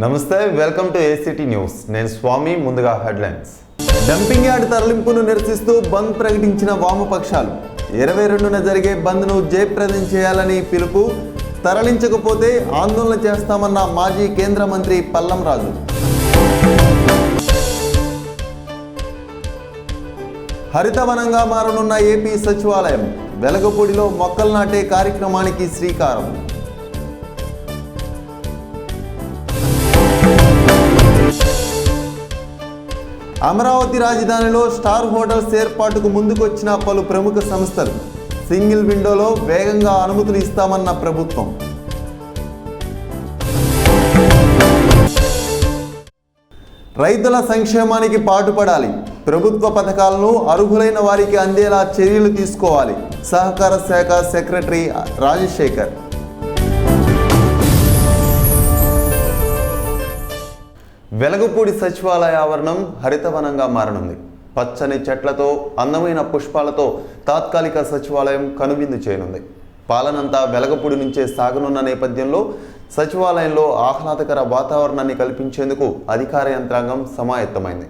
నమస్తే, welcome to ACT news. నేను స్వామి. ముందుగా హెడ్లైన్స్. డంపింగ్ యార్డ్ తరలింపును నిరసిస్తూ బంద్ ప్రకటించిన వామపక్షాలు. 22న జరిగే బంద్ను జయప్రదం చేయాలని పిలుపు. తరలించకపోతే ఆందోళన చేస్తామన్న మాజీ కేంద్ర మంత్రి పల్లం రాజు. హరితవనంగా మారనున్న ఏపీ సచివాలయం. వెలగపూడిలో మొక్కలు నాటే కార్యక్రమానికి శ్రీకారం. అమరావతి రాజధానిలో స్టార్ హోటల్స్ ఏర్పాటుకు ముందుకొచ్చిన పలు ప్రముఖ సంస్థలు. సింగిల్ విండోలో వేగంగా అనుమతులు ఇస్తామన్న ప్రభుత్వం. రైతుల సంక్షేమానికి పాటుపడాలి. ప్రభుత్వ పథకాలను అర్హులైన వారికి అందేలా చర్యలు తీసుకోవాలి. సహకార శాఖ సెక్రటరీ రాజశేఖర్. వెలగపూడి సచివాలయ ఆవరణం హరితవనంగా మారనుంది. పచ్చని చెట్లతో, అందమైన పుష్పాలతో తాత్కాలిక సచివాలయం కనువిందు చేయనుంది. పాలనంతా వెలగపూడి నుంచే సాగనున్న నేపథ్యంలో సచివాలయంలో ఆహ్లాదకర వాతావరణాన్ని కల్పించేందుకు అధికార యంత్రాంగం సమాయత్తమైంది.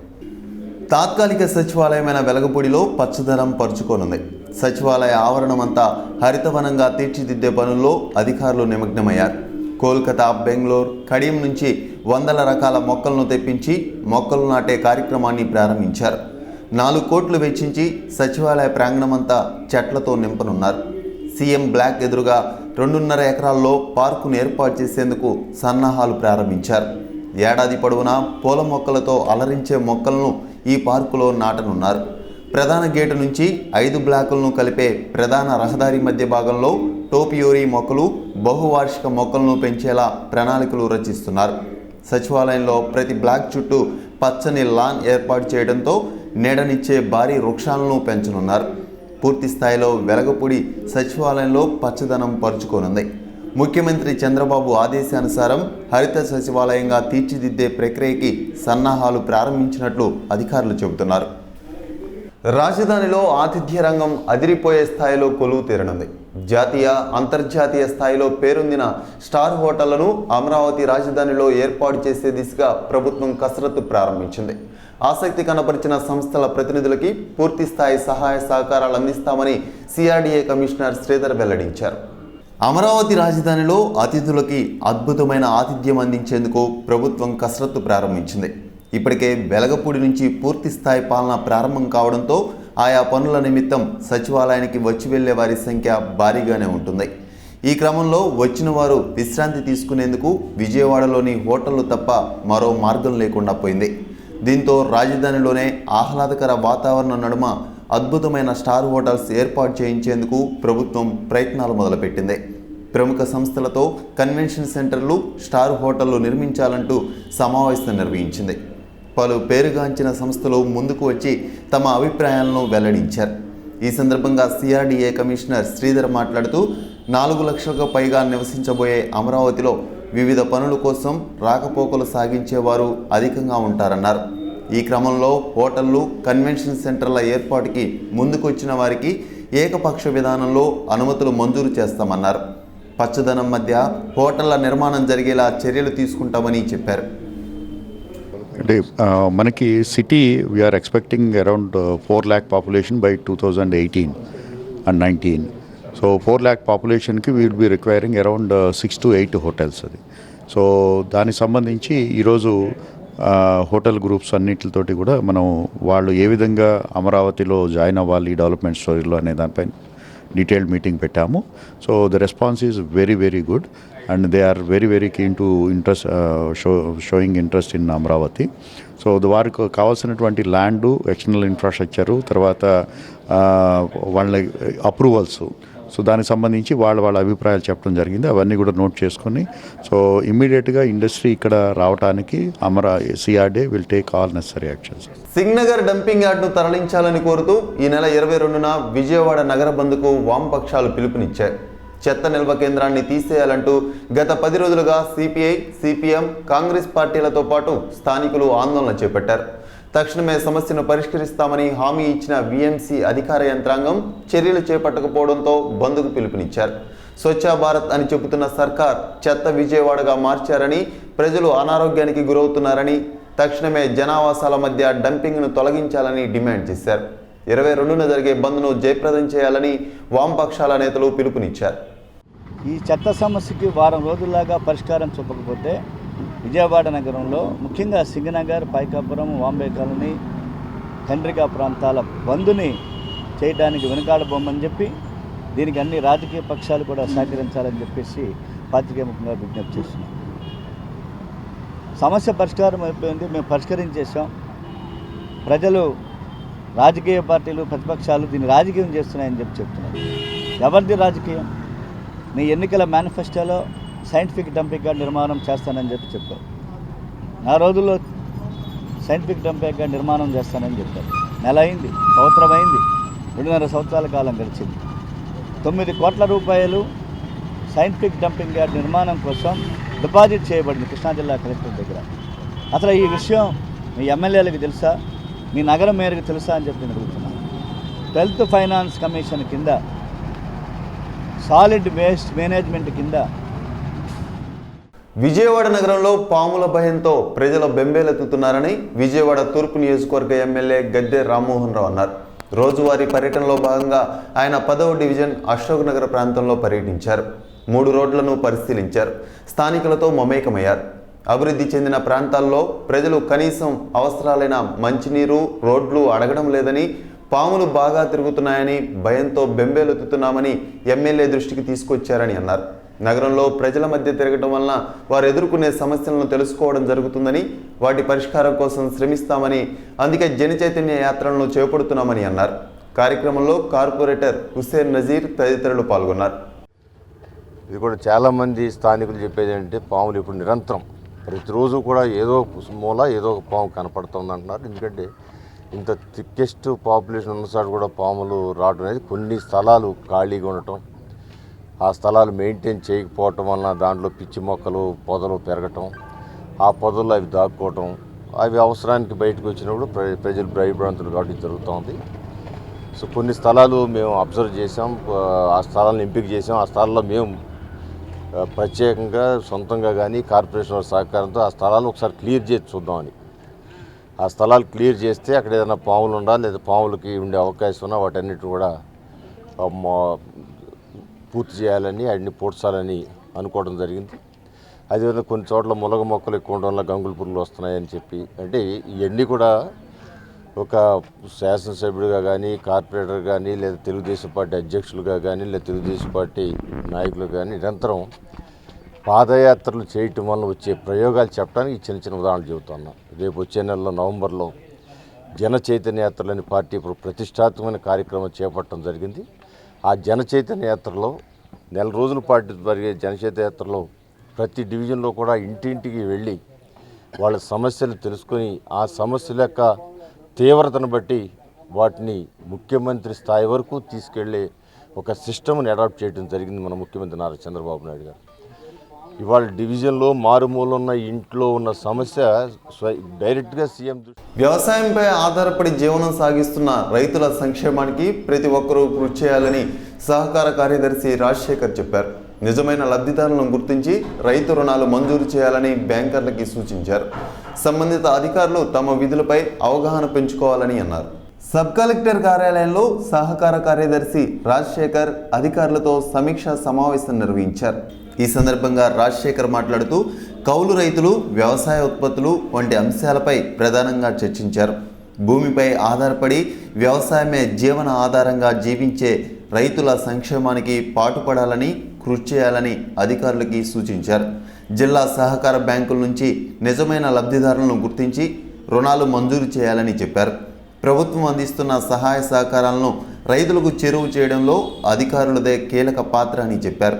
తాత్కాలిక సచివాలయమైన వెలగపూడిలో పచ్చదనం పరుచుకోనుంది. సచివాలయ ఆవరణమంతా హరితవనంగా తీర్చిదిద్దే పనుల్లో అధికారులు నిమగ్నమయ్యారు. కోల్కతా, బెంగళూరు, కడియం నుంచి వందల రకాల మొక్కలను తెప్పించి మొక్కలు నాటే కార్యక్రమాన్ని ప్రారంభించారు. 4 కోట్లు వెచ్చించి సచివాలయ ప్రాంగణమంతా చెట్లతో నింపనున్నారు. సీఎం బ్లాక్ ఎదురుగా 2.5 ఎకరాల్లో పార్కును ఏర్పాటు చేసేందుకు సన్నాహాలు ప్రారంభించారు. ఏడాది పొడవునా పూల మొక్కలతో అలరించే మొక్కలను ఈ పార్కులో నాటనున్నారు. ప్రధాన గేటు నుంచి 5 బ్లాకులను కలిపే ప్రధాన రహదారి మధ్య భాగంలో టోపియోరీ మొక్కలు, బహువార్షిక మొక్కలను పెంచేలా ప్రణాళికలు రచిస్తున్నారు. సచివాలయంలో ప్రతి బ్లాక్ చుట్టూ పచ్చని లాన్ ఏర్పాటు చేయడంతో నీడనిచ్చే భారీ వృక్షాలను పెంచనున్నారు. పూర్తి స్థాయిలో వెలగపూడి సచివాలయంలో పచ్చదనం పరుచుకోనుంది. ముఖ్యమంత్రి చంద్రబాబు ఆదేశానుసారం హరిత సచివాలయంగా తీర్చిదిద్దే ప్రక్రియకి సన్నాహాలు ప్రారంభించినట్లు అధికారులు చెబుతున్నారు. రాజధానిలో ఆతిథ్య రంగం అదిరిపోయే స్థాయిలో కొలువు తీరనుంది. జాతీయ, అంతర్జాతీయ స్థాయిలో పేరొందిన స్టార్ హోటళ్లను అమరావతి రాజధానిలో ఏర్పాటు చేసే దిశగా ప్రభుత్వం కసరత్తు ప్రారంభించింది. ఆసక్తి కనపరిచిన సంస్థల ప్రతినిధులకి పూర్తి స్థాయి సహాయ సహకారాలు అందిస్తామని సిఆర్డీఏ కమిషనర్ శ్రీధర్ వెల్లడించారు. అమరావతి రాజధానిలో అతిథులకి అద్భుతమైన ఆతిథ్యం అందించేందుకు ప్రభుత్వం కసరత్తు ప్రారంభించింది. ఇప్పటికే వెలగపూడి నుంచి పూర్తి స్థాయి పాలన ప్రారంభం కావడంతో ఆయా పనుల నిమిత్తం సచివాలయానికి వచ్చి వెళ్లే వారి సంఖ్య భారీగానే ఉంటుంది. ఈ క్రమంలో వచ్చిన వారు విశ్రాంతి తీసుకునేందుకు విజయవాడలోని హోటళ్లు తప్ప మరో మార్గం లేకుండా పోయింది. దీంతో రాజధానిలోనే ఆహ్లాదకర వాతావరణం నడుమ అద్భుతమైన స్టార్ హోటల్స్ ఏర్పాటు చేయించేందుకు ప్రభుత్వం ప్రయత్నాలు మొదలుపెట్టింది. ప్రముఖ సంస్థలతో కన్వెన్షన్ సెంటర్లు, స్టార్ హోటళ్లు నిర్మించాలంటూ సమావేశం నిర్వహించింది. పలు పేరుగాంచిన సంస్థలు ముందుకు వచ్చి తమ అభిప్రాయాలను వెల్లడించారు. ఈ సందర్భంగా సిఆర్డీఏ కమిషనర్ శ్రీధర్ మాట్లాడుతూ 4 లక్షలకు పైగా నివసించబోయే అమరావతిలో వివిధ పనుల కోసం రాకపోకలు సాగించేవారు అధికంగా ఉంటారన్నారు. ఈ క్రమంలో హోటళ్లు, కన్వెన్షన్ సెంటర్ల ఏర్పాటుకి ముందుకొచ్చిన వారికి ఏకపక్ష విధానంలో అనుమతులు మంజూరు చేస్తామన్నారు. పచ్చదనం మధ్య హోటళ్ల నిర్మాణం జరిగేలా చర్యలు తీసుకుంటామని చెప్పారు. అంటే మనకి city we're expecting around 4 lakh population by 2018 and 19. So 4 lakh పాపులేషన్కి we'll be requiring around 6 to 8 hotels. అది సో దానికి సంబంధించి ఈరోజు హోటల్ గ్రూప్స్ అన్నిటితోటి కూడా మనం వాళ్ళు ఏ విధంగా అమరావతిలో జాయిన్ అవ్వాలి డెవలప్మెంట్ స్టోరీలో అనే దానిపైన డీటెయిల్డ్ మీటింగ్ పెట్టాము. So the response is very very good and they are very very keen to showing interest in Amaravati. సో వారికి కావాల్సినటువంటి ల్యాండు, ఎక్స్టర్నల్ ఇన్ఫ్రాస్ట్రక్చరు, తర్వాత వాళ్ళ అప్రూవల్స్, సో దానికి సంబంధించి వాళ్ళ అభిప్రాయాలు చెప్పడం జరిగింది. అవన్నీ కూడా నోట్ చేసుకొని సో ఇమ్మీడియట్గా ఇండస్ట్రీ ఇక్కడ రావడానికి CRDA will take all necessary actions. Singh Nagar dumping యార్డ్ను తరలించాలని కోరుతూ ఈ నెల 22న విజయవాడ నగర బంద్కు వామపక్షాలు పిలుపునిచ్చాయి. చెత్త నిల్వ కేంద్రాన్ని తీసేయాలంటూ గత 10 రోజులుగా సిపిఐ, సిపిఎం, కాంగ్రెస్ పార్టీలతో పాటు స్థానికులు ఆందోళన చేపట్టారు. తక్షణమే సమస్యను పరిష్కరిస్తామని హామీ ఇచ్చిన వీఎంసీ అధికార యంత్రాంగం చర్యలు చేపట్టకపోవడంతో బంద్కు పిలుపునిచ్చారు. స్వచ్ఛ భారత్ అని చెబుతున్న సర్కార్ చెత్త విజయవాడగా మార్చారని ప్రజలు అనారోగ్యానికి గురవుతున్నారని తక్షణమే జనావాసాల మధ్య డంపింగ్ను తొలగించాలని డిమాండ్ చేశారు. 22న జరిగే బంద్ను జయప్రదం చేయాలని వామపక్షాల నేతలు పిలుపునిచ్చారు. ఈ చెత్త సమస్యకి వారం రోజుల్లాగా పరిష్కారం చూపకపోతే విజయవాడ నగరంలో ముఖ్యంగా సింగనగర్, పైకాపురం, వాంబే కాలనీ, కండ్రిగా ప్రాంతాల బంద్ని చేయడానికి వెనుకాడబోమని చెప్పి దీనికి అన్ని రాజకీయ పక్షాలు కూడా సహకరించాలని చెప్పేసి పాత్రికేయముఖంగా విజ్ఞప్తి చేస్తున్నాం. సమస్య పరిష్కారం అయిపోయింది, మేము పరిష్కరించేసాం. ప్రజలు, రాజకీయ పార్టీలు, ప్రతిపక్షాలు దీన్ని రాజకీయం చేస్తున్నాయని చెప్పి చెప్తున్నారు. ఎవరిది రాజకీయం? నీ ఎన్నికల మేనిఫెస్టోలో సైంటిఫిక్ డంపింగ్ యార్డ్ నిర్మాణం చేస్తానని చెప్పారు. నా రోజుల్లో సైంటిఫిక్ డంపింగ్ యార్డ్ నిర్మాణం చేస్తానని చెప్పారు. నెల అయింది, సంవత్సరం అయింది, 2.5 సంవత్సరాల కాలం గడిచింది. 9 కోట్ల రూపాయలు సైంటిఫిక్ డంపింగ్ యార్డ్ నిర్మాణం కోసం డిపాజిట్ చేయబడింది కృష్ణా జిల్లా కలెక్టర్ దగ్గర. అసలు ఈ విషయం మీ ఎమ్మెల్యేలకు తెలుసా, మీ నగర మేయర్కి తెలుసా అని చెప్పి నేను అడుగుతున్నాను. 12th ఫైనాన్స్ కమిషన్ కింద, సాలిడ్ వేస్ట్ మేనేజ్మెంట్ కింద విజయవాడ నగరంలో పాముల భయంతో ప్రజలు బెంబేలెత్తుతున్నారని విజయవాడ తూర్పు నియోజకవర్గ ఎమ్మెల్యే గద్దె రామ్మోహన్ రావు అన్నారు. రోజువారీ పర్యటనలో భాగంగా ఆయన 10వ డివిజన్ అశోక్ నగర్ ప్రాంతంలో పర్యటించారు. 3 రోడ్లను పరిశీలించారు. స్థానికులతో మమేకమయ్యారు. అభివృద్ధి చెందిన ప్రాంతాల్లో ప్రజలు కనీసం అవసరాలైన మంచినీరు, రోడ్లు అడగడం లేదని, పాములు బాగా తిరుగుతున్నాయని భయంతో బెంబేలెత్తుతున్నామని ఎమ్మెల్యే దృష్టికి తీసుకొచ్చారని అన్నారు. నగరంలో ప్రజల మధ్య తిరగడం వలన వారు ఎదుర్కొనే సమస్యలను తెలుసుకోవడం జరుగుతుందని, వాటి పరిష్కారం కోసం శ్రమిస్తామని, అందుకే జనచైతన్య యాత్రలను చేపడుతున్నామని అన్నారు. కార్యక్రమంలో కార్పొరేటర్ హుస్సేన్ నజీర్ తదితరులు పాల్గొన్నారు. ఇది కూడా చాలామంది స్థానికులు చెప్పేది ఏంటంటే పాములు ఇప్పుడు నిరంతరం ప్రతిరోజు కూడా ఏదో మూల ఏదో ఒక పాము కనపడుతుంది అంటున్నారు. ఎందుకంటే ఇంత థిక్కెస్ట్ పాపులేషన్ ఉన్నసారి కూడా పాములు రావడం అనేది, కొన్ని స్థలాలు ఖాళీగా ఉండటం, ఆ స్థలాలు మెయింటైన్ చేయకపోవటం వలన దాంట్లో పిచ్చి మొక్కలు, పొదలు పెరగటం, ఆ పొదల్లో అవి దాక్కోవటం, అవి అవసరానికి బయటకు వచ్చినప్పుడు ప్రజలు భయభ్రాంతులు కాబట్టి జరుగుతుంది. సో కొన్ని స్థలాలు మేము అబ్జర్వ్ చేసాం, ఆ స్థలాలను ఎంపిక చేసాం. ఆ స్థలాల్లో మేము ప్రత్యేకంగా సొంతంగా కానీ కార్పొరేషన్ వారి సహకారంతో ఆ స్థలాలు ఒకసారి క్లియర్ చేసి చూద్దామని. ఆ స్థలాలు క్లియర్ చేస్తే అక్కడ ఏదైనా పాములు ఉండాలి, లేదా పాములకి ఉండే అవకాశం ఉన్నా వాటన్నిటిని కూడా పూర్తి చేయాలని, వాటిని పూడ్చాలని అనుకోవడం జరిగింది. అదేవిధంగా కొన్ని చోట్ల ములగ మొక్కలు ఎక్కువ ఉండడం వల్ల గంగుల పురుగులు వస్తున్నాయని చెప్పి, అంటే ఇవన్నీ కూడా ఒక శాసనసభ్యుడిగా కానీ, కార్పొరేటర్ కానీ, లేదా తెలుగుదేశం పార్టీ అధ్యక్షులుగా కానీ, లేదా తెలుగుదేశం పార్టీ నాయకులు కానీ నిరంతరం పాదయాత్రలు చేయటం వల్ల వచ్చే ప్రయోగాలు చెప్పడానికి చిన్న చిన్న ఉదాహరణలు చెబుతున్నాం. రేపు వచ్చే నెలలో నవంబర్లో జన చైతన్య యాత్రలని పార్టీ ప్రతిష్టాత్మకమైన కార్యక్రమం చేపట్టడం జరిగింది. ఆ జన చైతన్య యాత్రలో 4 రోజుల పాటు జరిగే జన చైతన్య యాత్రలో ప్రతి డివిజన్లో కూడా ఇంటింటికి వెళ్ళి వాళ్ళ సమస్యలు తెలుసుకొని, ఆ సమస్యల యొక్క తీవ్రతను బట్టి వాటిని ముఖ్యమంత్రి స్థాయి వరకు తీసుకెళ్లే ఒక సిస్టమ్ని అడాప్ట్ చేయడం జరిగింది మన ముఖ్యమంత్రి నారా చంద్రబాబు నాయుడు గారు. ఇవాళ డివిజన్లో మారుమూల ఉన్న ఇంట్లో ఉన్న సమస్య డైరెక్ట్గా సీఎం వ్యవసాయంపై ఆధారపడి జీవనం సాగిస్తున్న రైతుల సంక్షేమానికి ప్రతి ఒక్కరూ కృషి చేయాలని సహకార కార్యదర్శి రాజశేఖర్ చెప్పారు. నిజమైన లబ్ధిదారులను గుర్తించి రైతు రుణాలు మంజూరు చేయాలని బ్యాంకర్లకి సూచించారు. సంబంధిత అధికారులు తమ విధులపై అవగాహన పెంచుకోవాలని అన్నారు. సబ్ కలెక్టర్ కార్యాలయంలో సహకార కార్యదర్శి రాజశేఖర్ అధికారులతో సమీక్షా సమావేశం నిర్వహించారు. ఈ సందర్భంగా రాజశేఖర్ మాట్లాడుతూ కౌలు రైతులు, వ్యవసాయ ఉత్పత్తులు వంటి అంశాలపై ప్రధానంగా చర్చించారు. భూమిపై ఆధారపడి వ్యవసాయమే జీవన ఆధారంగా జీవించే రైతుల సంక్షేమానికి పాటుపడాలని, కృషి చేయాలని అధికారులకి సూచించారు. జిల్లా సహకార బ్యాంకుల నుంచి నిజమైన లబ్ధిదారులను గుర్తించి రుణాలు మంజూరు చేయాలని చెప్పారు. ప్రభుత్వం అందిస్తున్న సహాయ సహకారాలను రైతులకు చేరువ చేయడంలో అధికారులదే కీలక పాత్ర అని చెప్పారు.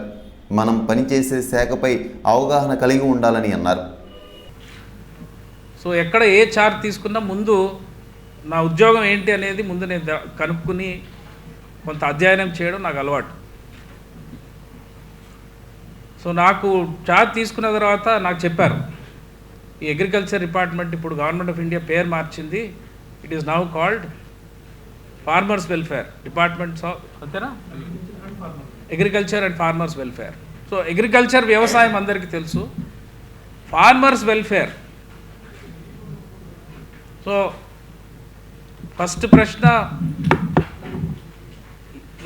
మనం పనిచేసే శాఖపై అవగాహన కలిగి ఉండాలని అన్నారు. సో ఎక్కడ ఏ చార్జ్ తీసుకున్నా ముందు నా ఉద్యోగం ఏంటి అనేది ముందు నేను కనుక్కుని కొంత అధ్యయనం చేయడం నాకు అలవాటు. సో నాకు చార్జ్ తీసుకున్న తర్వాత నాకు చెప్పారు, ఈ అగ్రికల్చర్ డిపార్ట్మెంట్ ఇప్పుడు గవర్నమెంట్ ఆఫ్ ఇండియా పేరు మార్చింది, it is now called farmers welfare departments of అంతేనా, agriculture and farmers welfare. So agriculture వ్యవసాయం అందరికీ తెలుసు, ఫార్మర్స్ వెల్ఫేర్. సో ఫస్ట్ ప్రశ్న,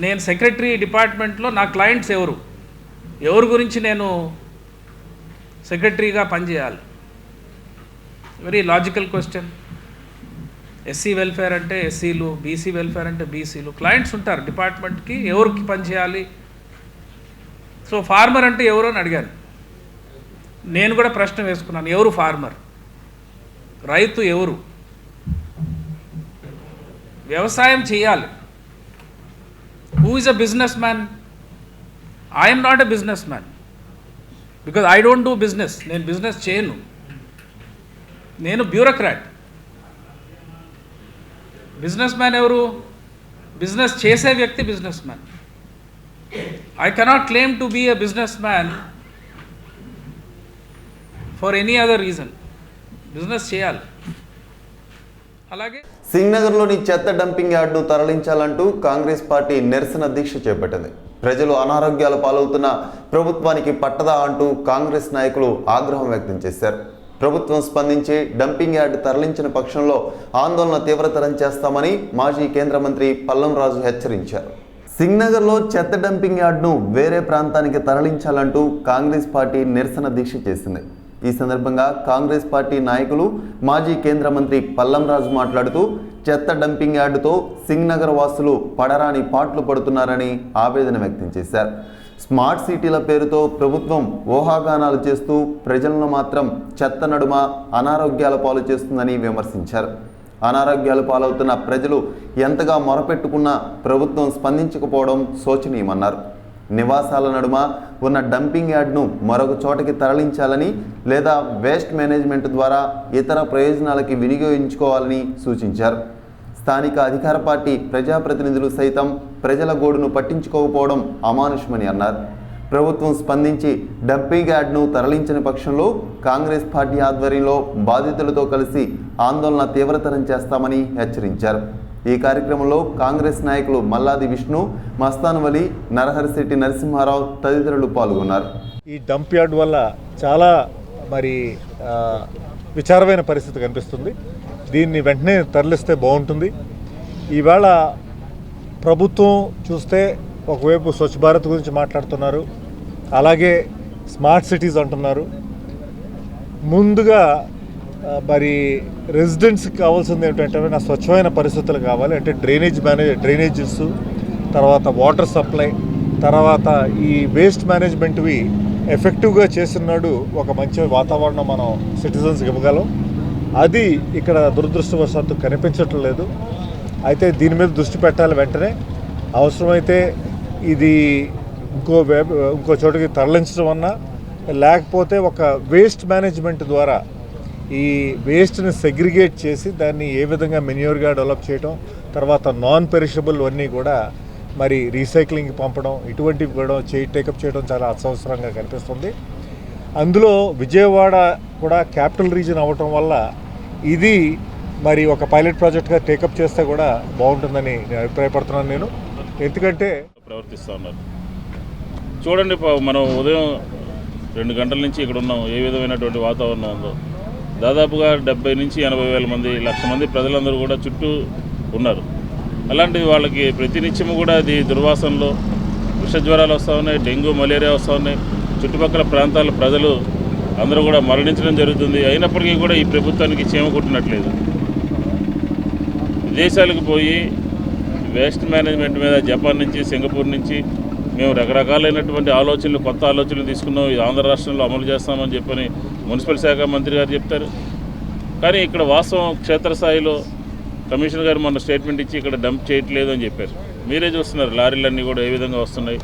నేను సెక్రటరీ డిపార్ట్మెంట్లో నా క్లయింట్స్ ఎవరి గురించి నేను సెక్రటరీగా పనిచేయాలి? Very logical question. SC welfare అంటే ఎస్సీలు, బీసీ వెల్ఫేర్ అంటే బీసీలు, క్లయింట్స్ ఉంటారు డిపార్ట్మెంట్కి, ఎవరికి పనిచేయాలి? సో ఫార్మర్ అంటే ఎవరు అని అడిగాను. నేను కూడా ప్రశ్న వేసుకున్నాను, ఎవరు ఫార్మర్? రైతు ఎవరు? వ్యవసాయం చేయాలి. Who is a business man? I'm not a business man because I don't do business. నేను బిజినెస్ చేయను, నేను బ్యూరోక్రాట్. బిజినెస్ మ్యాన్ ఎవరు? బిజినెస్ చేసే వ్యక్తి business man. I cannot claim to be a business man for any other reason. Business చేయాలి. అలాగే సింగ్నగర్లోని చెత్త డంపింగ్ యార్డును తరలించాలంటూ కాంగ్రెస్ పార్టీ నిరసన దీక్ష చేపట్టింది. ప్రజలు అనారోగ్యాల పాలవుతున్న ప్రభుత్వానికి పట్టదా అంటూ కాంగ్రెస్ నాయకులు ఆగ్రహం వ్యక్తం చేశారు. ప్రభుత్వం స్పందించి డంపింగ్ యార్డు తరలించిన పక్షంలో ఆందోళన తీవ్రతరం చేస్తామని మాజీ కేంద్ర మంత్రి పల్లం రాజు హెచ్చరించారు. సింగ్నగర్లో చెత్త డంపింగ్ యార్డును వేరే ప్రాంతానికి తరలించాలంటూ కాంగ్రెస్ పార్టీ నిరసన దీక్ష చేసింది. ఈ సందర్భంగా కాంగ్రెస్ పార్టీ నాయకులు మాజీ కేంద్ర మంత్రి పల్లం రాజు మాట్లాడుతూ చెత్త డంపింగ్ యార్డుతో సింగ్నగర్ వాసులు పడరాని పాట్లు పడుతున్నారని ఆవేదన వ్యక్తం చేశారు. స్మార్ట్ సిటీల పేరుతో ప్రభుత్వం ఊహాగానాలు చేస్తూ ప్రజలను మాత్రం చెత్త నడుమ అనారోగ్యాల పాలు చేస్తుందని విమర్శించారు. అనారోగ్యాల పాలవుతున్న ప్రజలు ఎంతగా మొరపెట్టుకున్నా ప్రభుత్వం స్పందించకపోవడం శోచనీయమన్నారు. నివాసాల నడుమ ఉన్న డంపింగ్ యార్డ్ను మరొక చోటకి తరలించాలని లేదా వేస్ట్ మేనేజ్మెంట్ ద్వారా ఇతర ప్రయోజనాలకి వినియోగించుకోవాలని సూచించారు. స్థానిక అధికార పార్టీ ప్రజాప్రతినిధులు సైతం ప్రజల గోడును పట్టించుకోకపోవడం అమానుషమని అన్నారు. ప్రభుత్వం స్పందించి డంపింగ్ యార్డ్ను తరలించిన పక్షంలో కాంగ్రెస్ పార్టీ ఆధ్వర్యంలో బాధితులతో కలిసి ఆందోళన తీవ్రతరం చేస్తామని హెచ్చరించారు. ఈ కార్యక్రమంలో కాంగ్రెస్ నాయకులు మల్లాది విష్ణు, మస్తాన్ వలి, నరహరిశెట్టి నరసింహారావు తదితరులు పాల్గొన్నారు. ఈ డంప్ యార్డ్ వల్ల చాలా విచారమైన పరిస్థితి కనిపిస్తుంది. దీన్ని వెంటనే తరలిస్తే బాగుంటుంది. ఈవేళ ప్రభుత్వం చూస్తే ఒకవైపు స్వచ్ఛ భారత్ గురించి మాట్లాడుతున్నారు, అలాగే స్మార్ట్ సిటీస్ అంటున్నారు. ముందుగా మరి రెసిడెంట్స్కి కావాల్సింది ఏంటంటే నా స్వచ్ఛమైన పరిస్థితులు కావాలి. అంటే డ్రైనేజెస్, తర్వాత వాటర్ సప్లై, తర్వాత ఈ వేస్ట్ మేనేజ్మెంట్వి ఎఫెక్టివ్గా చేస్తున్నాడు ఒక మంచి వాతావరణం మనం సిటిజన్స్కి ఇవ్వగలం. అది ఇక్కడ దురదృష్టవశాత్తు కనిపించట్లేదు. అయితే దీని మీద దృష్టి పెట్టాలి వెంటనే. అవసరమైతే ఇది ఇంకో చోటుకి తరలించడం అన్నా, లేకపోతే ఒక వేస్ట్ మేనేజ్మెంట్ ద్వారా ఈ వేస్ట్ని సెగ్రిగేట్ చేసి దాన్ని ఏ విధంగా మెన్యూర్గా డెవలప్ చేయడం, తర్వాత నాన్ పెరిషబుల్ అన్నీ కూడా మరి రీసైక్లింగ్కి పంపడం, ఇటువంటివి కూడా టేకప్ చేయడం చాలా అత్యవసరంగా కనిపిస్తుంది. అందులో విజయవాడ కూడా క్యాపిటల్ రీజన్ అవ్వటం వల్ల ఇది మరి ఒక పైలట్ ప్రాజెక్ట్గా టేకప్ చేస్తే కూడా బాగుంటుందని నేను అభిప్రాయపడుతున్నాను. నేను ఎందుకంటే ప్రవర్తిస్తూ ఉన్నారు. చూడండి, మనం ఉదయం 2 గంటల నుంచి ఇక్కడ ఉన్నాం. ఏ విధమైనటువంటి వాతావరణం ఉందో. దాదాపుగా 70 నుంచి 80 వేల మంది, 1,00,000 మంది ప్రజలందరూ కూడా చుట్టూ ఉన్నారు. అలాంటిది వాళ్ళకి ప్రతినిత్యము కూడా అది దుర్వాసనలో విషజ్వరాలు వస్తూ ఉన్నాయి, డెంగ్యూ, మలేరియా వస్తూ ఉన్నాయి. చుట్టుపక్కల ప్రాంతాల ప్రజలు అందరూ కూడా మరణించడం జరుగుతుంది. అయినప్పటికీ కూడా ఈ ప్రభుత్వానికి చీమ కుట్టినట్లేదు. విదేశాలకు పోయి వేస్ట్ మేనేజ్మెంట్ మీద జపాన్ నుంచి, సింగపూర్ నుంచి మేము రకరకాలైనటువంటి ఆలోచనలు, కొత్త ఆలోచనలు తీసుకున్నాం. ఇది ఆంధ్ర రాష్ట్రంలో అమలు చేస్తామని చెప్పని మున్సిపల్ శాఖ మంత్రి గారు చెప్తారు. కానీ ఇక్కడ వాస్తవం క్షేత్రస్థాయిలో కమిషనర్ గారు మొన్న స్టేట్మెంట్ ఇచ్చి ఇక్కడ డంప్ చేయట్లేదు అని చెప్పారు. మీరే చూస్తున్నారు లారీలన్నీ కూడా ఏ విధంగా వస్తున్నాయి,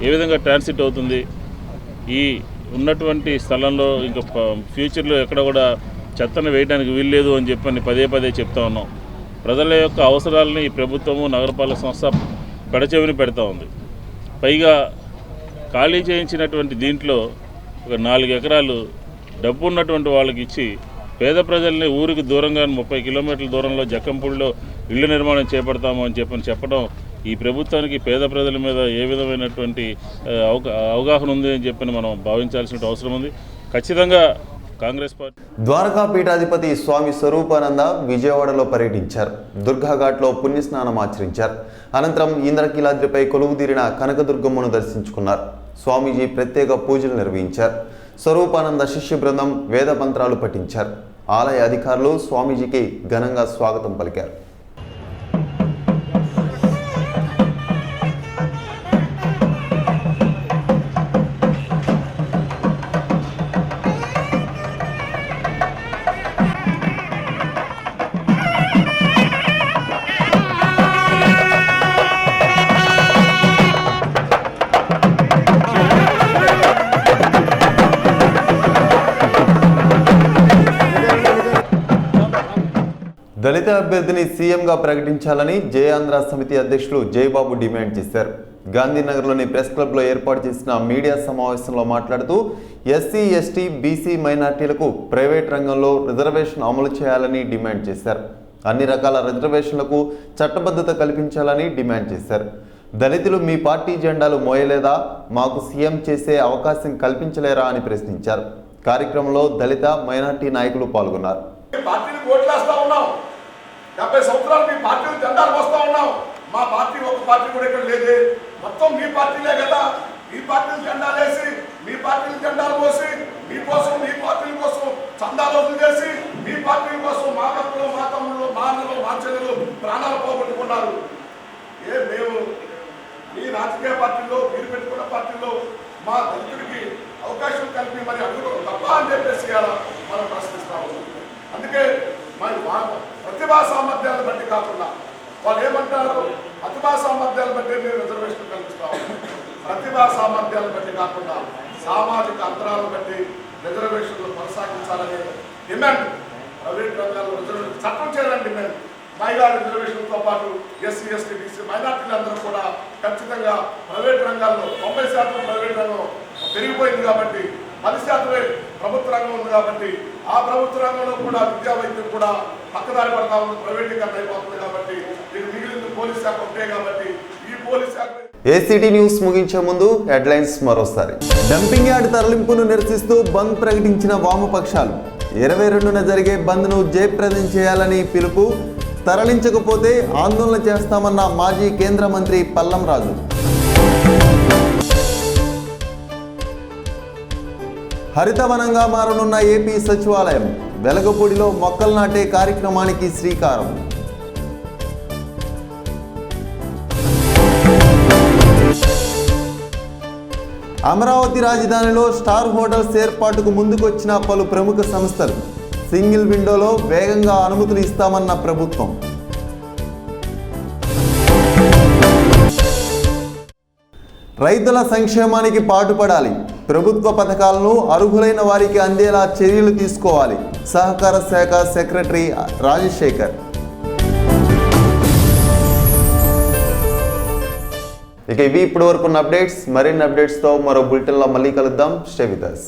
ఏ విధంగా ట్రాన్సిట్ అవుతుంది. ఈ ఉన్నటువంటి స్థలంలో ఇంకా ఫ్యూచర్లో ఎక్కడ కూడా చెత్తను వేయడానికి వీల్లేదు అని చెప్పని పదే చెప్తా ఉన్నాం. ప్రజల యొక్క అవసరాలని ఈ ప్రభుత్వము, నగరపాలక సంస్థ పెడచెవిని పెడతా ఉంది. పైగా ఖాళీ చేయించినటువంటి దీంట్లో ఒక 4 ఎకరాలు డబ్బు ఉన్నటువంటి వాళ్ళకి ఇచ్చి పేద ప్రజల్ని ఊరికి దూరంగా 30 కిలోమీటర్ల దూరంలో జక్కంపూడిలో ఇళ్ల నిర్మాణం చేపడతాము అని చెప్పడం ఈ ప్రభుత్వానికి పేద ప్రజల మీద ఏ విధమైనటువంటి అవగాహన ఉంది అని చెప్పని మనం భావించాల్సిన అవసరం ఉంది. ఖచ్చితంగా కాంగ్రెస్ పార్టీ. ద్వారకా పీఠాధిపతి స్వామి స్వరూపానంద విజయవాడలో పర్యటించారు. దుర్గాఘాట్లో పుణ్యస్నానం ఆచరించారు. అనంతరం ఇంద్రకీలాద్రిపై కొలువుదీరిన కనకదుర్గమ్మను దర్శించుకున్నారు. స్వామీజీ ప్రత్యేక పూజలు నిర్వహించారు. స్వరూపానంద శిష్య బృందం వేద మంత్రాలు పఠించారు. ఆలయ అధికారులు స్వామీజీకి ఘనంగా స్వాగతం పలికారు. దళిత అభ్యర్థిని సీఎంగా ప్రకటించాలని జయాంధ్ర సమితి అధ్యక్షులు జయబాబు డిమాండ్ చేశారు. గాంధీనగర్లోని ప్రెస్ క్లబ్లో ఏర్పాటు చేసిన మీడియా సమావేశంలో మాట్లాడుతూ ఎస్సీ, ఎస్టీ, బీసీ మైనార్టీలకు ప్రైవేట్ రంగంలో రిజర్వేషన్ అమలు చేయాలని డిమాండ్ చేశారు. అన్ని రకాల రిజర్వేషన్లకు చట్టబద్ధత కల్పించాలని డిమాండ్ చేశారు. దళితులు మీ పార్టీ జెండాలు మోయలేదా, మాకు సీఎం చేసే అవకాశం కల్పించలేరా అని ప్రశ్నించారు. కార్యక్రమంలో దళిత, మైనార్టీ నాయకులు పాల్గొన్నారు. 70 సంవత్సరాలు మీ పార్టీలు జెండాలు మోస్తా ఉన్నాం. మా పార్టీ ఒక పార్టీ కూడా ఇక్కడ లేదే, మొత్తం మీ పార్టీలే కదా. మీ పార్టీలు జెండాలు వేసి, మీ పార్టీలు జెండాలు మోసి, మీకోసం, మీ పార్టీల కోసం చందాలు వసూలు చేసి, మీ పార్టీల కోసం మా భక్తులు, మా తమ్ముళ్ళు, మా అన్నలు, మా చెల్లెలు ప్రాణాలు పోగొట్టుకున్నారు. మేము మీ రాజకీయ పార్టీల్లో, మీరు పెట్టుకున్న పార్టీల్లో మా దళితుడికి అవకాశం కలిపి మరి అడుగుతాం తప్ప అని చెప్పేసి మనం ప్రశ్నిస్తాము. అందుకే మరి ప్రతిభా సామర్థ్యాలను బట్టి కాకుండా వాళ్ళు ఏమంటారు, ప్రతిభా సామర్థ్యాలను బట్టి మేము రిజర్వేషన్ కల్పిస్తాము. ప్రతిభా సామర్థ్యాలను బట్టి కాకుండా సామాజిక అంతరాలను బట్టి రిజర్వేషన్లు కొనసాగించాలనే డిమాండ్, ప్రైవేట్ రంగాల్లో రిజర్వేషన్ చట్టం చేయాలని డిమాండ్. మహిళా రిజర్వేషన్తో పాటు ఎస్సీ, ఎస్టీ, బీసీ మైనార్టీలందరూ కూడా ఖచ్చితంగా ప్రైవేట్ రంగాల్లో 90% ప్రైవేట్ రంగం పెరిగిపోయింది కాబట్టి 10% ప్రభుత్వ రంగం ఉంది కాబట్టి ఆ ప్రభుత్వ రంగంలో కూడా విద్యా వైద్యం కూడా పక్కదారి పడతా ఉంది, ప్రైవేటీకరణ అయిపోతుంది కాబట్టి ఇది మిగిలింది పోలీస్ శాఖ ఉంటే కాబట్టి ఈ పోలీస్ శాఖ. ఏసీటీ న్యూస్ ముగించే ముందు హెడ్లైన్స్ మరోసారి. డంపింగ్ యార్డ్ తరలింపును నిరసిస్తూ బంద్ ప్రకటించిన వామపక్షాలు. 22న జరిగే బంద్ను జయప్రదం చేయాలని పిలుపు. తరలించకపోతే ఆందోళన చేస్తామన్న మాజీ కేంద్ర మంత్రి పల్లం రాజు. హరితవనంగా మారనున్న ఏపీ సచివాలయం. వెలగపూడిలో మొక్కలు నాటే కార్యక్రమానికి శ్రీకారం. అమరావతి రాజధానిలో స్టార్ హోటల్స్ ఏర్పాటుకు ముందుకొచ్చిన పలు ప్రముఖ సంస్థలు. సింగిల్ విండోలో వేగంగా అనుమతులు ఇస్తామన్న ప్రభుత్వం. రైతుల సంక్షేమానికి పాటుపడాలి. ప్రభుత్వ పథకాలను అర్హులైన వారికి అందేలా చర్యలు తీసుకోవాలి. సహకార శాఖ సెక్రటరీ రాజశేఖర్. ఇక ఇవి ఇప్పటి వరకు ఉన్న అప్డేట్స్. మరిన్ని అప్డేట్స్తో మరో బులెటిన్లో మళ్ళీ కలుద్దాం. Stay with us.